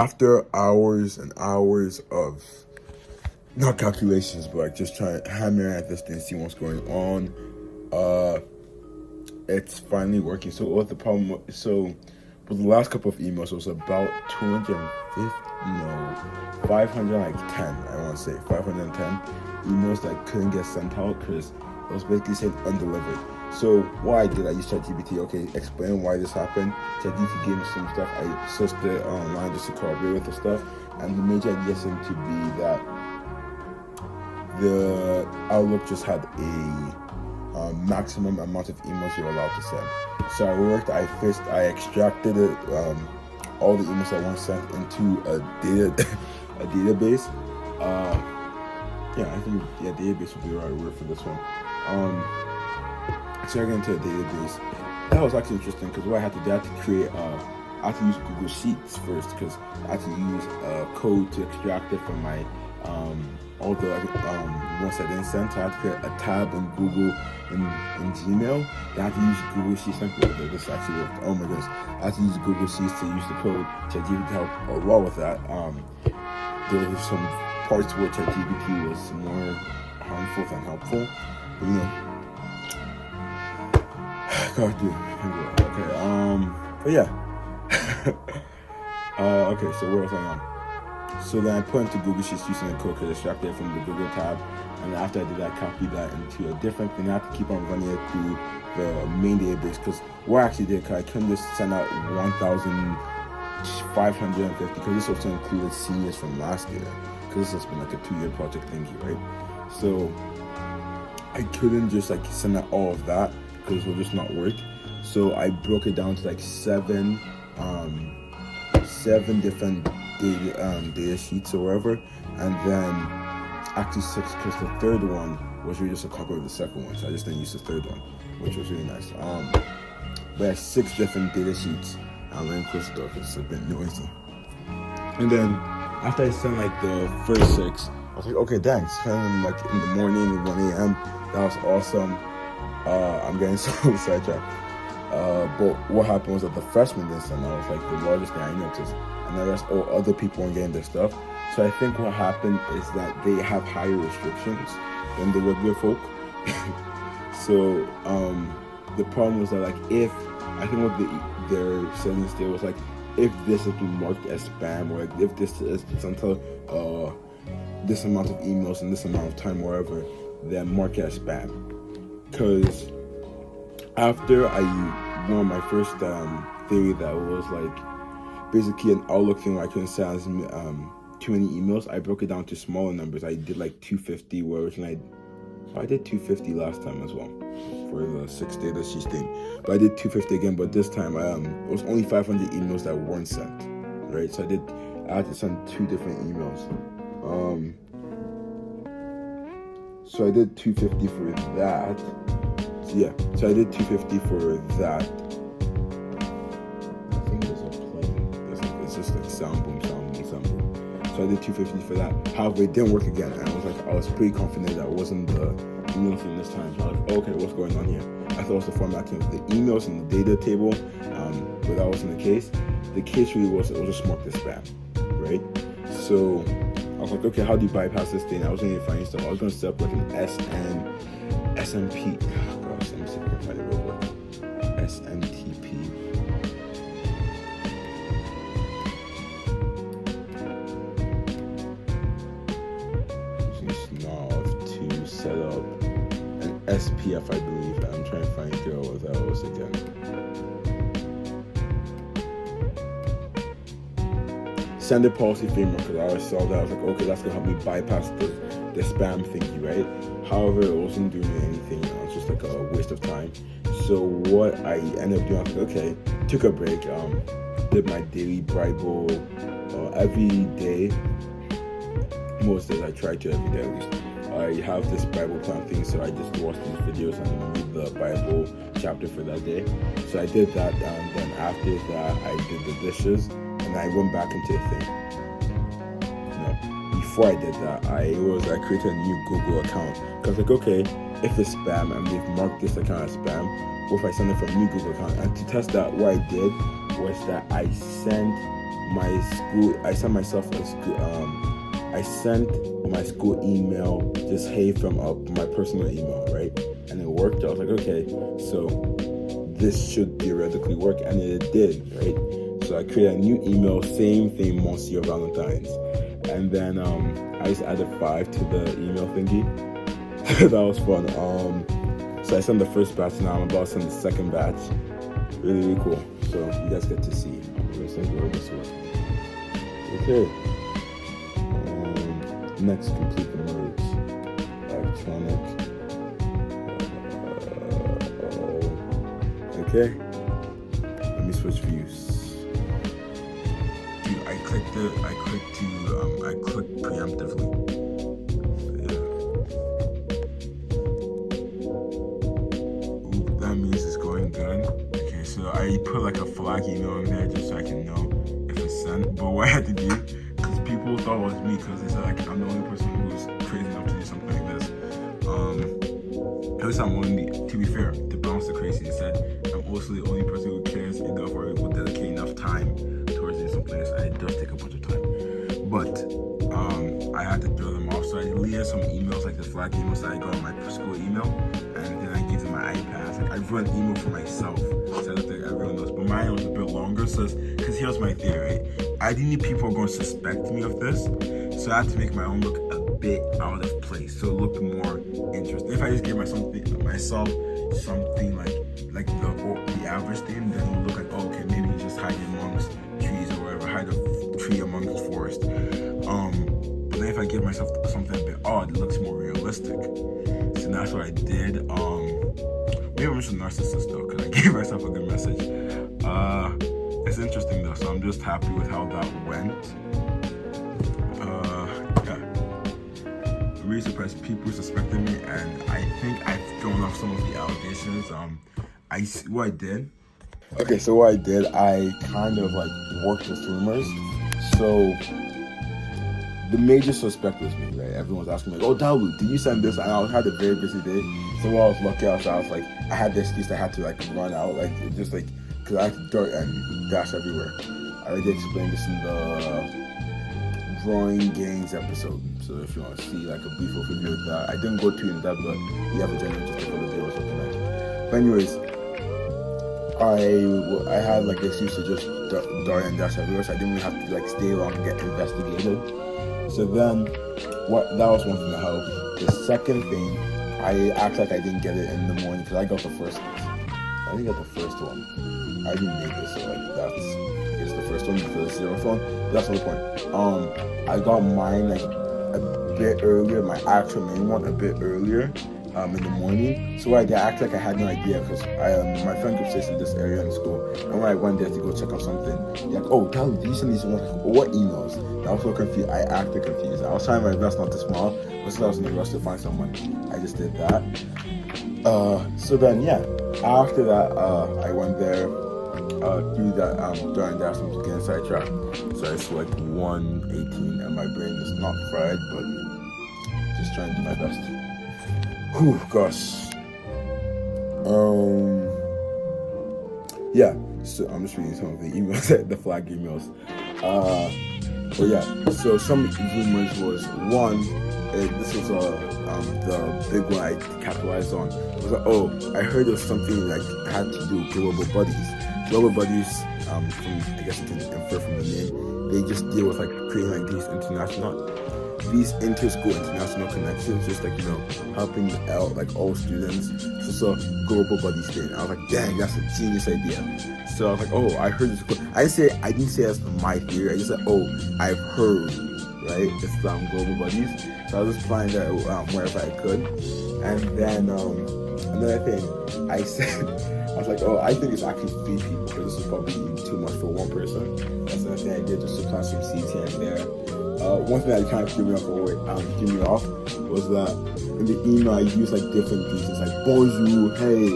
After hours and hours of not calculations, but like just trying hammering at this thing, see what's going on, it's finally working. So what the problem? So for the last couple of emails, it was about 250, no, 510. I want to say 510 emails that couldn't get sent out because it was basically saying undelivered. So what I did, I used ChatGPT. Okay, explain why this happened. ChatGPT gave me some stuff. I searched it online just to corroborate with the stuff, and the major idea seemed to be that the Outlook just had a maximum amount of emails you're allowed to send. So I extracted it, all the emails I want sent into a database. Database would be the right word for this one. So I got into a database. That was actually interesting because what I had to do, I had to use Google Sheets first because I had to use code to extract it from my all the ones I didn't send. So I had to create a tab in Google in Gmail. Then I had to use Google Sheets. This actually worked. Oh my goodness! I had to use Google Sheets to use the code. ChatGPT helped a lot with that. There were some parts where ChatGPT was more harmful than helpful. But, God, dude. Okay. But yeah. Okay. So where was I on? So then I put into Google Sheets using the code to extract it from the Google tab, and after I did that, I copied that into a different thing. I have to keep on running it through the main database because what I actually did, because I couldn't just send out 1,550 because this also included seniors from last year because this has been like a 2-year project thingy, right? So I couldn't just like send out all of that because it would just not work. So I broke it down to like seven different data sheets or whatever, and then actually 6 because the third one was really just a copy of the second one, so I just didn't use the third one, which was really nice. But I had 6 different data sheets. Let me close the door because it's a bit noisy. And then after I sent like the first 6, I was like, okay, thanks. Send them like in the morning at 1 a.m. That was awesome. I'm getting so sidetracked. But what happened was that the freshmen didn't send. That was like the largest thing I noticed. And I guess other people weren't getting their stuff. So I think what happened is that they have higher restrictions than the regular folk. So the problem was that like if I think what their settings there was like if this has been marked as spam or like if this is until this amount of emails and this amount of time wherever, then mark it as spam. Because after one of my first theory that was like basically an Outlook thing where I couldn't send too many emails, I broke it down to smaller numbers. I did like 250, where originally I did 250 last time as well for the 6 data sheets thing. But I did 250 again, but this time it was only 500 emails that weren't sent, right? So I had to send 2 different emails. So I did 250 for that. So I did 250 for that. I think there's a plane. It's just like sound boom. So I did 250 for that. However, it didn't work again. And I was pretty confident that it wasn't the email thing this time. So I was like, okay, what's going on here? I thought it was the formatting of the emails in the data table, but that wasn't the case. The case really was, it was just marked as spam, right? So I was like, okay, how do you bypass this thing? I wasn't even finding stuff. I was going to set up like an SMP. Gosh, let me see if I can find it real quick. SMTP. To set up an SPF, I believe. I'm trying to find out what that was again. Standard policy framework, because I always saw that. I was like, okay, that's gonna help me bypass the spam thingy, right? However, it wasn't doing anything. It was just like a waste of time. So what I ended up doing, I was like, okay, took a break. Did my daily Bible every day. Most days I try to every day at least. I have this Bible plan thing, so I just watch these videos and read the Bible chapter for that day. So I did that, and then after that, I did the dishes, and I went back into the thing. Before I did that, I created a new Google account. Cause like, okay, if it's spam and they've marked this account as spam, what if I send it from a new Google account? And to test that, what I did was that I sent I sent myself a school. I sent my school email just hey from my personal email, right? And it worked. I was like, okay, so this should theoretically work, and it did, right? So I created a new email, same thing, Monsieur Valentine's, and then I just added 5 to the email thingy. That was fun. So I sent the first batch. Now I'm about to send the second batch. Really, really cool. So you guys get to see. I'm gonna send you this one. Okay. Next, complete the merge. Electronic. Okay. Let me switch views. Dude, I clicked preemptively. Yeah. Ooh, that means it's going good. Okay, so I put like a flag email in there just so I can know if it's sent. But what I had to do, because people thought it was me, because they said like I'm the only person who's crazy enough to do something like this. At least I'm only, to be fair, to balance the crazy, they said I'm also the only person who cares enough or will dedicate enough time towards doing something like this. It does take a bunch of time, but I had to throw them off. So I deleted some emails, like the flag emails that I got on my school email, and then I gave them my iPad. Like I wrote an email for myself, so I don't think everyone knows. But mine was a bit longer, so because here's my theory, right? I didn't need people going to suspect me of this, so I had to make my own look a bit out of place, so it looked more interesting. If I just gave myself something like the average thing, then it would look like, oh, okay, maybe he's just hiding amongst trees or whatever, hide a tree amongst forest. But then if I give myself something a bit odd, it looks more realistic. So that's what I did. Maybe I'm just a narcissist though, because I gave myself a good message. It's interesting though, so I'm just happy with how that went. Really surprised people suspected me, and I think I've thrown off some of the allegations. What I did. Okay, so what I did, I kind of like worked with rumors. So the major suspect was me, right? Everyone was asking me, like, "Oh, Dalu, did you send this?" And I had a very busy day, so while I was lucky, I was like, I had the excuse I had to like run out, like just like because I had to dirt and dash everywhere. I already explained this in the Drawing Gangs episode, so if you want to see like a brief overview of that, I didn't go too in depth, but you have a general just for the day or something like that. But anyways, I had like the excuse to just dart and dash everywhere, so I didn't really have to like stay long and get investigated. So then, that was one thing that helped. The second thing, I act like I didn't get it in the morning because I got the first. I didn't get the first one. I didn't make it, so like it's the first one because it's zero phone. But that's not the point. I got mine like a bit earlier, my actual main one a bit earlier, in the morning. So I act like I had no idea because my friend group stays in this area in school, and when I went there to go check on something, they're like, "Oh, Dali, did you send these ones? What emails?" And I was so confused. I acted confused. I was trying my best not to smile, but still I was in a rush to find someone. I just did that. So then yeah, after that, I went there. Through that during that I'm getting sidetracked, so it's like 1:18 and my brain is not fried, but just trying to do my best. Whew, gosh. Yeah, so I'm just reading some of the emails, the flag emails. But yeah, so some rumors was one, this was the big one I capitalized on. It was like, oh, I heard of something like had to do with Global Buddies. Global Buddies, from, I guess you can infer from the name, they just deal with like creating like these inter-school international connections, just like, you know, helping out like all students. So Global Buddies thing. I was like, dang, that's a genius idea. So I was like, oh, I heard this. I didn't say that's my theory. I just said, oh, I've heard, right? It's Global Buddies. So I was just planning that wherever I could. And then another thing, I said. I was like, oh, I think it's actually 3 people because this is probably too much for one person. That's another thing I did, just to plant some seeds here and there. One thing that kind of threw me off was that in the email I used like different pieces, like bonjour, hey,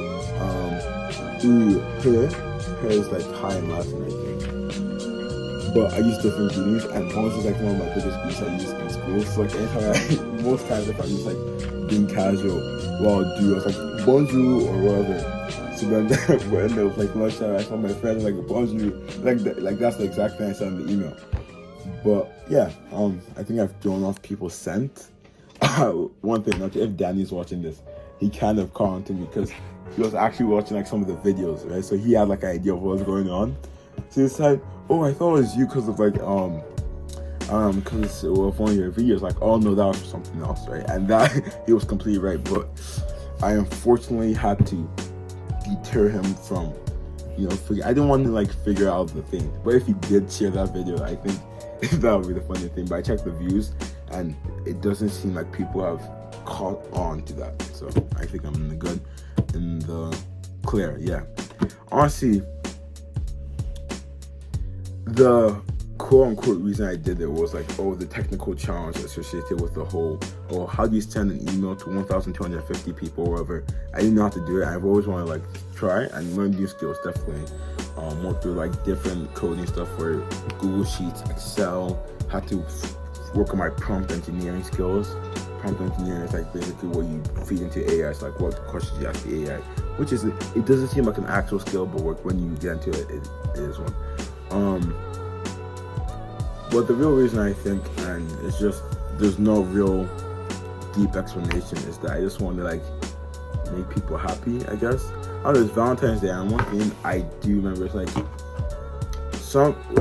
here is like hi in Latin, I think. But I use different greetings, and bonjour is like one of my biggest greetings I use in school. So like anytime most times if I use like being casual, well, I was like bonjour or whatever. So when when there was like lunchtime, I saw my friend like bonjour, like that's the exact thing I said in the email. But yeah, I think I've thrown off people's scent. One thing, okay, if Danny's watching this, he kind of caught to me because he was actually watching like some of the videos, right? So he had like an idea of what was going on. So he said, "Oh, I thought it was you because of like because of one of your videos." Like, oh no, that was for something else, right? And that he was completely right. But I unfortunately had to deter him from, I didn't want to like figure out the thing. But if he did share that video, I think that would be the funny thing. But I checked the views, and it doesn't seem like people have caught on to that. So I think I'm in the clear. Yeah. Honestly, the quote-unquote reason I did it was like, the technical challenge associated with the whole, how do you send an email to 1,250 people or whatever. I didn't know how to do it. I've always wanted to like try and learn new skills, definitely. More through like different coding stuff for Google Sheets, Excel. Had to work on my prompt engineering skills. Prompt engineering is like basically what you feed into AI. It's like what questions you ask the AI, which is, it doesn't seem like an actual skill, but when you get into it, it is one. But the real reason I think, and it's just, there's no real deep explanation, is that I just want to like make people happy, I guess. It's Valentine's Day, and one thing I do remember is like, in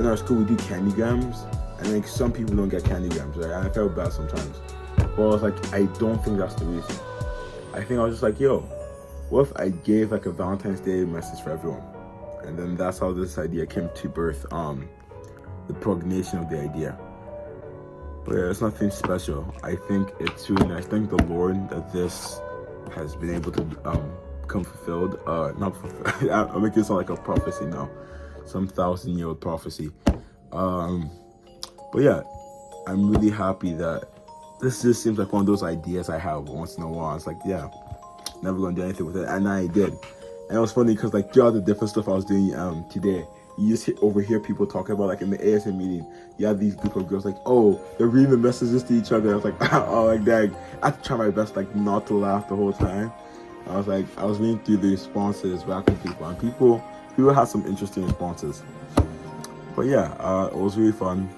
our school we do candygrams, and like some people don't get candygrams, right? And I felt bad sometimes. But I was like, I don't think that's the reason. I think I was just like, what if I gave like a Valentine's Day message for everyone? And then that's how this idea came to birth. The prognation of the idea. But yeah, it's nothing special. I think it's really nice. Thank the Lord that this has been able to become fulfilled. Not fulfilled. I'm making it sound like a prophecy now, some 1,000-year-old prophecy. But yeah, I'm really happy that this just seems like one of those ideas I have once in a while. It's like, yeah, never gonna do anything with it, and I did. And it was funny because like throughout the different stuff I was doing today, you just overhear people talking about, like in the ASM meeting, you have these group of girls like, they're reading the messages to each other. I was like, oh, like dang. I had to try my best like not to laugh the whole time. I was reading through the responses back from people, and people had some interesting responses. But yeah, it was really fun.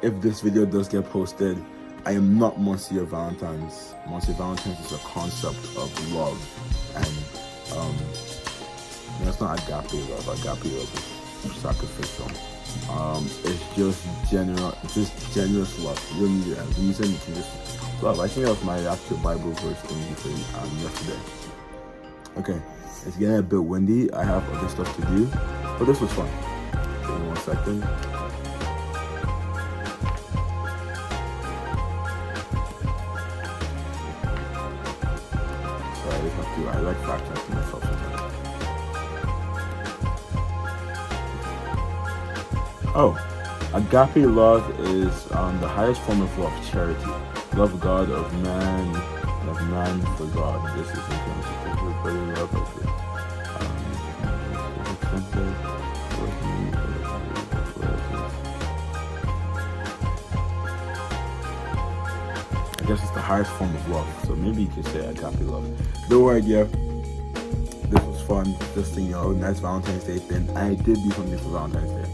If this video does get posted, I am not Monsieur Valentine's. Monsieur Valentine's is a concept of love, and it's not agape love. Agape love is sacrificial. It's just generous love. You don't need a reason, you can just love. I think that was my actual Bible verse thing for yesterday. Okay, it's getting a bit windy. I have other stuff to do, but this was fun. Give me 1 second. So I like fact checking myself sometimes. Agape love is the highest form of love, charity. Love God of man, and of man for God. This is love of it. I guess it's the highest form of love, so maybe you could say agape love. No idea. This was fun. Just thinking, nice Valentine's Day thing. I did do something for Valentine's Day.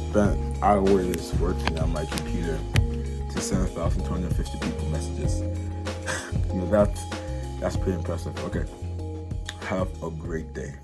Spent hours working on my computer to send 1,250 people messages. That's pretty impressive. Okay, have a great day.